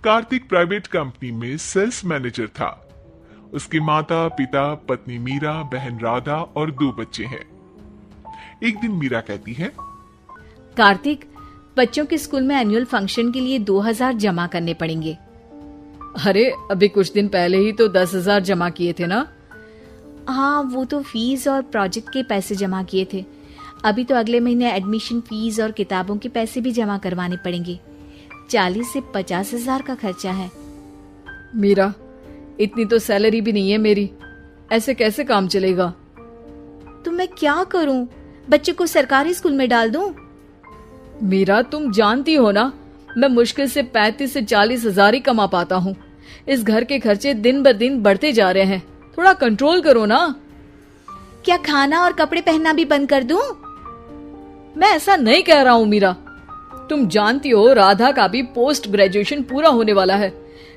Kartik private company में sales manager था। उसके माता पिता, पत्नी मीरा, बहन राधा और 2 बच्चे हैं। एक दिन मीरा कहती है, कार्तिक, बच्चों के स्कूल में एनुअल फंक्शन के लिए 2000 जमा करने पड़ेंगे। अरे अभी कुछ दिन पहले ही तो 10,000 जमा किए थे ना। हाँ, वो तो फीस और प्रोजेक्ट के पैसे जमा किए थे। अभी तो अगले महीने एडमिशन फीस और किताबों के पैसे भी जमा करवाने पड़ेंगे। 40 से 50 हजार का खर्चा है। मीरा, इतनी तो सैलरी भी नहीं है मेरी, ऐसे कैसे काम चलेगा? तो मैं क्या करूं? बच्चे को सरकारी स्कूल में डाल दूं? मीरा, तुम जानती हो ना, मैं मुश्किल से 35 से 40 हजार ही कमा पाता हूँ। इस घर के खर्चे दिन ब दिन बढ़ते जा रहे हैं, थोड़ा कंट्रोल करो ना। क्या खाना और कपड़े पहनना भी बंद कर दूं? मैं ऐसा नहीं कह रहा हूँ मीरा। तुम जानती हो राधा का भी पोस्ट ग्रेजुएशन पूरा होने वाला है।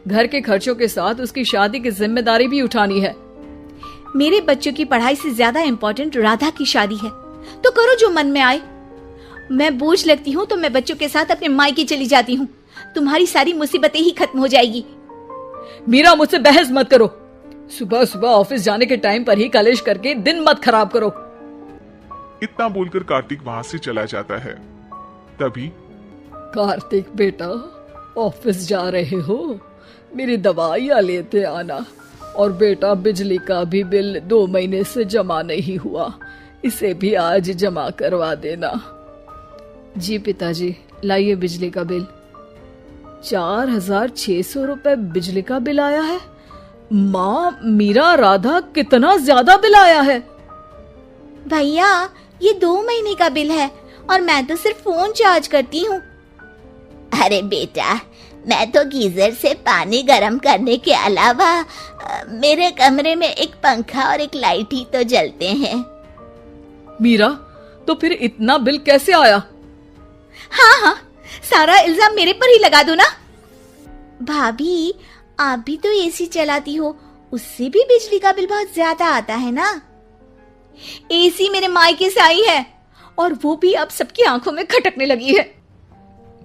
घर के खर्चों के साथ उसकी शादी की जिम्मेदारी भी उठानी है। मेरे बच्चों की पढ़ाई से ज्यादा इम्पोर्टेंट राधा की शादी है, तो करो जो मन में आए। मैं बोझ लगती हूँ तो मैं बच्चों के साथ अपने मायके चली जाती हूँ। तुम्हारी सारी मुसीबतें ही खत्म हो जाएगी। मीरा, मुझसे बहस मत करो। सुबह सुबह ऑफिस जाने के टाइम पर ही कलेश करके दिन मत खराब करो। इतना बोलकर कार्तिक वहां से चला जाता है। तभी, कार्तिक बेटा, ऑफिस जा रहे हो? मेरी दवाइयाँ लेते आना। और बेटा, बिजली का भी बिल 2 महीने से जमा नहीं हुआ, इसे भी आज जमा करवा देना। जी पिताजी, लाइए बिजली का बिल। 4,600 रुपए बिजली का बिल आया है। माँ, मीरा, राधा, कितना ज्यादा बिल आया है। भैया, ये 2 महीने का बिल है और मैं तो सिर्फ फोन चार्ज करती हूँ। अरे बेटा, मैं तो गीजर से पानी गर्म करने के अलावा मेरे कमरे में एक पंखा और एक लाइट ही तो जलते हैं। मीरा, तो फिर इतना बिल कैसे आया? हाँ, सारा इल्जाम मेरे पर ही लगा दो ना। भाभी, आप भी तो एसी चलाती हो, उससे भी बिजली का बिल बहुत ज्यादा आता है ना। एसी मेरे मायके से आई है और वो भी अब सबकी आंखों में खटकने लगी है।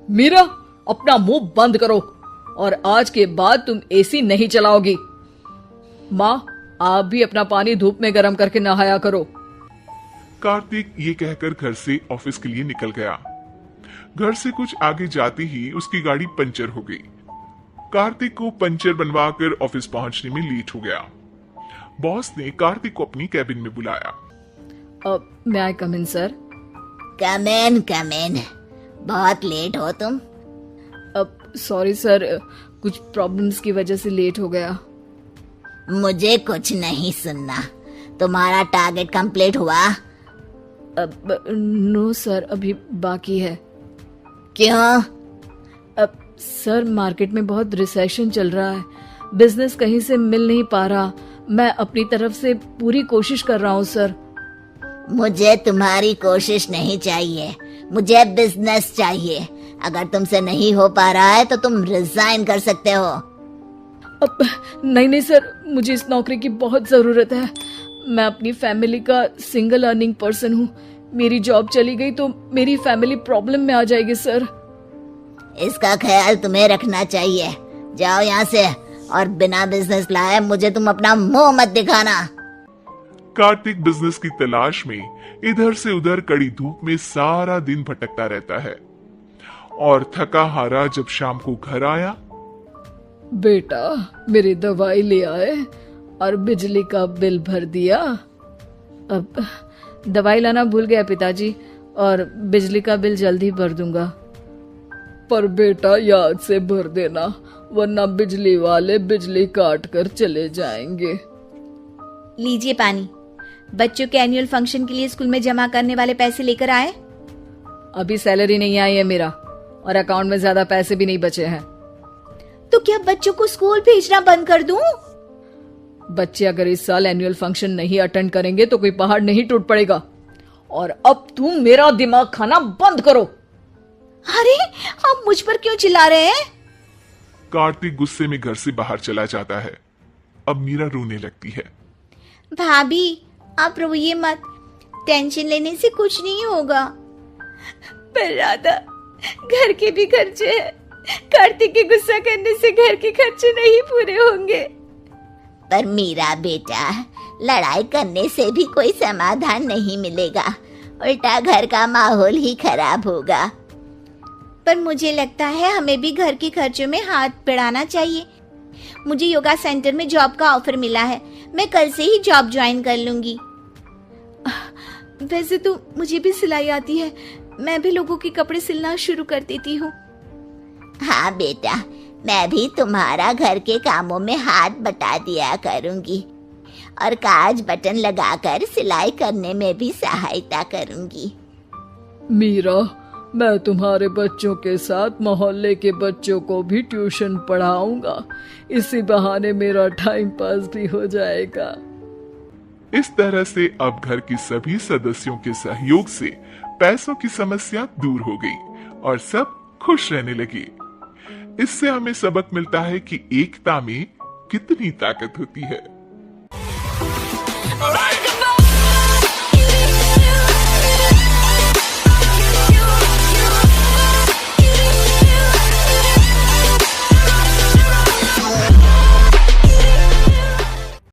मीरा, अपना मुंह बंद करो और आज के बाद तुम एसी नहीं चलाओगी। माँ, आप भी अपना पानी धूप में गर्म करके नहाया करो। कार्तिक ये कहकर घर से ऑफिस के लिए निकल गया। घर से कुछ आगे जाते ही उसकी गाड़ी पंचर हो गई। कार्तिक को पंचर बनवाकर ऑफिस पहुंचने में लेट हो गया। बॉस ने कार्तिक को अपनी कैबिन में बुलाया। may I come in, sir? Come in. बहुत लेट हो तुम। सॉरी सर, कुछ प्रॉब्लम्स की वजह से लेट हो गया। मुझे कुछ नहीं सुनना। तुम्हारा टारगेट कंप्लीट हुआ? नो सर, अभी बाकी है। क्यों? सर, मार्केट में बहुत रिसेशन चल रहा है, बिजनेस कहीं से मिल नहीं पा रहा। मैं अपनी तरफ से पूरी कोशिश कर रहा हूँ सर। मुझे तुम्हारी कोशिश नहीं चाहिए, मुझे बिजनेस चाहिए। अगर तुमसे नहीं हो पा रहा है तो तुम रिजाइन कर सकते हो। नहीं सर, मुझे इस नौकरी की बहुत जरूरत है। मैं अपनी फैमिली का सिंगल अर्निंग पर्सन हूँ। मेरी जॉब चली गई तो मेरी फैमिली प्रॉब्लम में आ जाएगी सर। इसका ख्याल तुम्हें रखना चाहिए। जाओ यहाँ से, और बिना बिजनेस लाए मुझे तुम अपना मुंह मत दिखाना। कार्तिक बिजनेस की तलाश में इधर से उधर कड़ी धूप में सारा दिन भटकता रहता है और थका हारा जब शाम को घर आया। बेटा, मेरी दवाई ले आए और बिजली का बिल भर दिया। अब दवाई लाना भूल गया पिताजी, और बिजली का बिल जल्दी भर दूंगा। पर बेटा, याद से भर देना, वरना बिजली वाले बिजली काट कर चले जाएंगे। लीजिए पानी। बच्चों के एनुअल फंक्शन के लिए स्कूल में जमा करने वाले पैसे लेकर आए? अभी सैलरी नहीं आई है मेरा, और अकाउंट में ज्यादा पैसे भी नहीं बचे हैं। तो क्या बच्चों को स्कूल भेजना बंद कर दूं? बच्चे अगर इस साल एनुअल फंक्शन नहीं अटेंड करेंगे तो कोई पहाड़ नहीं टूट पड़ेगा। और अब तुम मेरा दिमाग खाना बंद करो। अरे, आप मुझ पर क्यों चिल्ला रहे हैं? कार्तिक गुस्से में घर से बाहर चला जाता है। अब मीरा रोने लगती है। भाभी, आप रोइए मत, टेंशन लेने से कुछ नहीं होगा। पर राधा, घर के भी खर्चे हैं, कार्तिक के गुस्सा करने से घर के खर्चे नहीं पूरे होंगे। पर मीरा बेटा, लड़ाई करने से भी कोई समाधान नहीं मिलेगा, उल्टा घर का माहौल ही खराब होगा। पर मुझे लगता है हमें भी घर के खर्चों में हाथ बढ़ाना चाहिए। मुझे योगा सेंटर में जॉब का ऑफर मिला है, मैं कल से ही जॉब ज्वाइन कर लूंगी। वैसे तो मुझे भी सिलाई आती है, मैं भी लोगों के कपड़े सिलना शुरू कर देती हूँ। हाँ बेटा, मैं भी तुम्हारा घर के कामों में हाथ बटा दिया करूंगी और काज बटन लगाकर सिलाई करने में भी सहायता करूंगी। मीरा, मैं तुम्हारे बच्चों के साथ मोहल्ले के बच्चों को भी ट्यूशन पढ़ाऊंगा। इसी बहाने मेरा टाइम पास भी हो जाएगा। इस तरह से अब घर की सभी सदस्यों के सहयोग से पैसों की समस्या दूर हो गई और सब खुश रहने लगे। इससे हमें सबक मिलता है कि एकता में कितनी ताकत होती है।